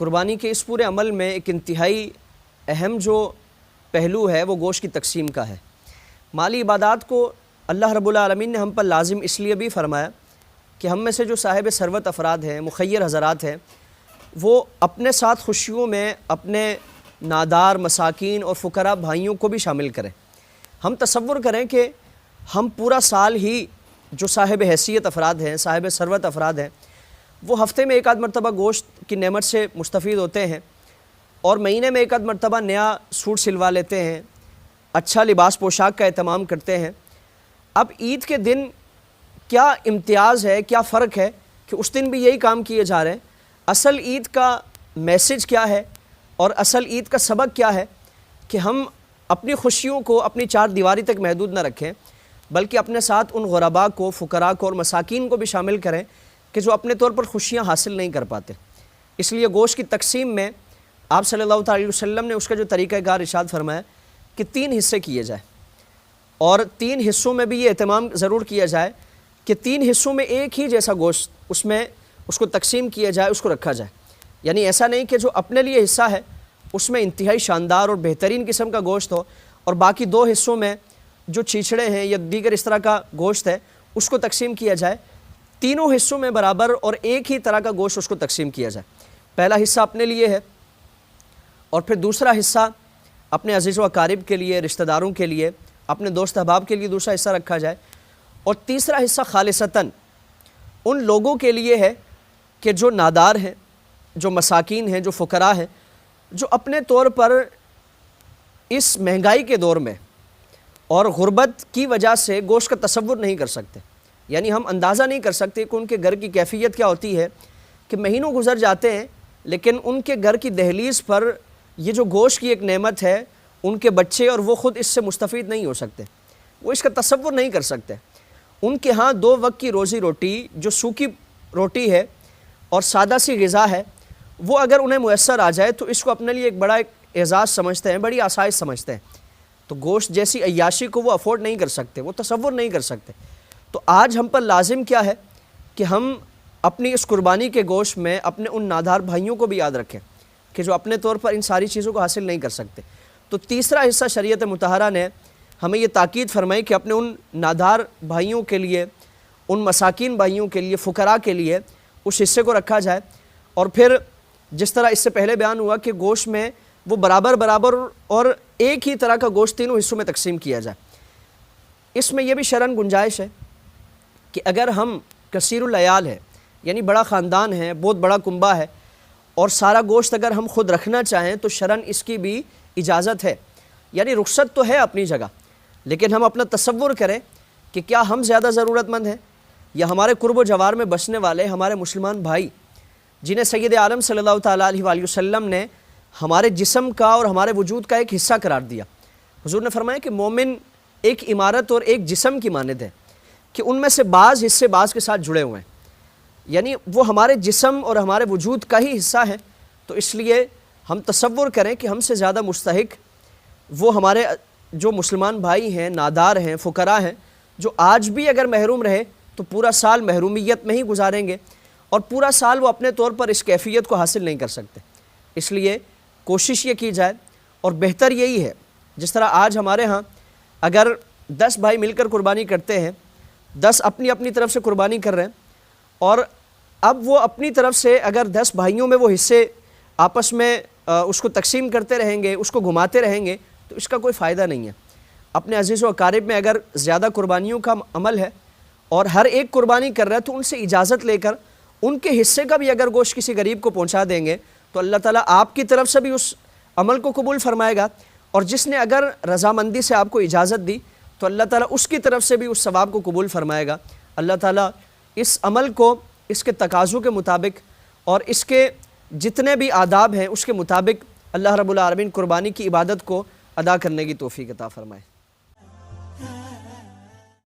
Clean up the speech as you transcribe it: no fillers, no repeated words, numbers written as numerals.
قربانی کے اس پورے عمل میں ایک انتہائی اہم جو پہلو ہے وہ گوشت کی تقسیم کا ہے۔ مالی عبادات کو اللہ رب العالمین نے ہم پر لازم اس لیے بھی فرمایا کہ ہم میں سے جو صاحب ثروت افراد ہیں، مخیر حضرات ہیں، وہ اپنے ساتھ خوشیوں میں اپنے نادار مساکین اور فقراء بھائیوں کو بھی شامل کریں۔ ہم تصور کریں کہ ہم پورا سال ہی جو صاحب حیثیت افراد ہیں، صاحب ثروت افراد ہیں، وہ ہفتے میں ایک آدھ مرتبہ گوشت کی نعمت سے مستفید ہوتے ہیں اور مہینے میں ایک آدھ مرتبہ نیا سوٹ سلوا لیتے ہیں، اچھا لباس پوشاک کا اہتمام کرتے ہیں۔ اب عید کے دن کیا امتیاز ہے، کیا فرق ہے کہ اس دن بھی یہی کام کیے جا رہے ہیں؟ اصل عید کا میسج کیا ہے اور اصل عید کا سبق کیا ہے کہ ہم اپنی خوشیوں کو اپنی چار دیواری تک محدود نہ رکھیں، بلکہ اپنے ساتھ ان غرباء کو، فقراء کو اور مساکین کو بھی شامل کریں کہ جو اپنے طور پر خوشیاں حاصل نہیں کر پاتے۔ اس لیے گوشت کی تقسیم میں آپ صلی اللہ علیہ وسلم نے اس کا جو طریقہ کار ارشاد فرمایا کہ 3 حصے کیے جائیں، اور 3 حصوں میں بھی یہ اہتمام ضرور کیا جائے کہ 3 حصوں میں ایک ہی جیسا گوشت اس کو تقسیم کیا جائے، اس کو رکھا جائے۔ یعنی ایسا نہیں کہ جو اپنے لیے حصہ ہے اس میں انتہائی شاندار اور بہترین قسم کا گوشت ہو اور باقی 2 حصوں میں جو چیچڑے ہیں یا دیگر اس طرح کا گوشت ہے اس کو تقسیم کیا جائے۔ تینوں حصوں میں برابر اور ایک ہی طرح کا گوشت اس کو تقسیم کیا جائے۔ پہلا حصہ اپنے لیے ہے اور پھر دوسرا حصہ اپنے عزیز و اقارب کے لیے، رشتہ داروں کے لیے، اپنے دوست احباب کے لیے دوسرا حصہ رکھا جائے، اور تیسرا حصہ خالصتاً ان لوگوں کے لیے ہے کہ جو نادار ہیں، جو مساکین ہیں، جو فقراء ہیں، جو اپنے طور پر اس مہنگائی کے دور میں اور غربت کی وجہ سے گوشت کا تصور نہیں کر سکتے۔ یعنی ہم اندازہ نہیں کر سکتے کہ ان کے گھر کی کیفیت کیا ہوتی ہے کہ مہینوں گزر جاتے ہیں لیکن ان کے گھر کی دہلیز پر یہ جو گوشت کی ایک نعمت ہے، ان کے بچے اور وہ خود اس سے مستفید نہیں ہو سکتے، وہ اس کا تصور نہیں کر سکتے۔ ان کے ہاں 2 وقت کی روزی روٹی جو سوکھی روٹی ہے اور سادہ سی غذا ہے، وہ اگر انہیں میسر آ جائے تو اس کو اپنے لیے ایک بڑا اعزاز سمجھتے ہیں، بڑی آسائش سمجھتے ہیں۔ تو گوشت جیسی عیاشی کو وہ افورڈ نہیں کر سکتے، وہ تصور نہیں کر سکتے۔ تو آج ہم پر لازم کیا ہے کہ ہم اپنی اس قربانی کے گوشت میں اپنے ان نادار بھائیوں کو بھی یاد رکھیں کہ جو اپنے طور پر ان ساری چیزوں کو حاصل نہیں کر سکتے۔ تو تیسرا حصہ شریعت مطہرہ نے ہمیں یہ تاکید فرمائی کہ اپنے ان نادار بھائیوں کے لیے، ان مساکین بھائیوں کے لیے، فقراء کے لیے اس حصے کو رکھا جائے، اور پھر جس طرح اس سے پہلے بیان ہوا کہ گوشت میں وہ برابر اور ایک ہی طرح کا گوشت تینوں حصوں میں تقسیم کیا جائے۔ اس میں یہ بھی شرعاً گنجائش ہے کہ اگر ہم کثیر العیال ہے، یعنی بڑا خاندان ہے، بہت بڑا کنبہ ہے، اور سارا گوشت اگر ہم خود رکھنا چاہیں تو شرعاً اس کی بھی اجازت ہے، یعنی رخصت تو ہے اپنی جگہ، لیکن ہم اپنا تصور کریں کہ کیا ہم زیادہ ضرورت مند ہیں یا ہمارے قرب و جوار میں بسنے والے ہمارے مسلمان بھائی، جنہیں سید عالم صلی اللہ تعالیٰ علیہ وآلہ وسلم نے ہمارے جسم کا اور ہمارے وجود کا ایک حصہ قرار دیا۔ حضور نے فرمایا کہ مومن ایک عمارت اور ایک جسم کی مانند ہے کہ ان میں سے بعض حصے بعض کے ساتھ جڑے ہوئے ہیں، یعنی وہ ہمارے جسم اور ہمارے وجود کا ہی حصہ ہے۔ تو اس لیے ہم تصور کریں کہ ہم سے زیادہ مستحق وہ ہمارے جو مسلمان بھائی ہیں، نادار ہیں، فقراء ہیں، جو آج بھی اگر محروم رہے تو پورا سال محرومیت میں ہی گزاریں گے اور پورا سال وہ اپنے طور پر اس کیفیت کو حاصل نہیں کر سکتے۔ اس لیے کوشش یہ کی جائے، اور بہتر یہی ہے جس طرح آج ہمارے ہاں اگر 10 بھائی مل کر قربانی کرتے ہیں، 10 اپنی طرف سے قربانی کر رہے ہیں، اور اب وہ اپنی طرف سے اگر 10 بھائیوں میں وہ حصے آپس میں اس کو تقسیم کرتے رہیں گے، اس کو گھماتے رہیں گے تو اس کا کوئی فائدہ نہیں ہے۔ اپنے عزیز و اقارب میں اگر زیادہ قربانیوں کا عمل ہے اور ہر ایک قربانی کر رہا ہے تو ان سے اجازت لے کر ان کے حصے کا بھی اگر گوشت کسی غریب کو پہنچا دیں گے تو اللہ تعالیٰ آپ کی طرف سے بھی اس عمل کو قبول فرمائے گا، اور جس نے اگر رضامندی سے آپ کو اجازت دی تو اللہ تعالیٰ اس کی طرف سے بھی اس ثواب کو قبول فرمائے گا۔ اللہ تعالیٰ اس عمل کو اس کے تقاضوں کے مطابق اور اس کے جتنے بھی آداب ہیں اس کے مطابق اللہ رب العالمین قربانی کی عبادت کو ادا کرنے کی توفیق عطا فرمائے۔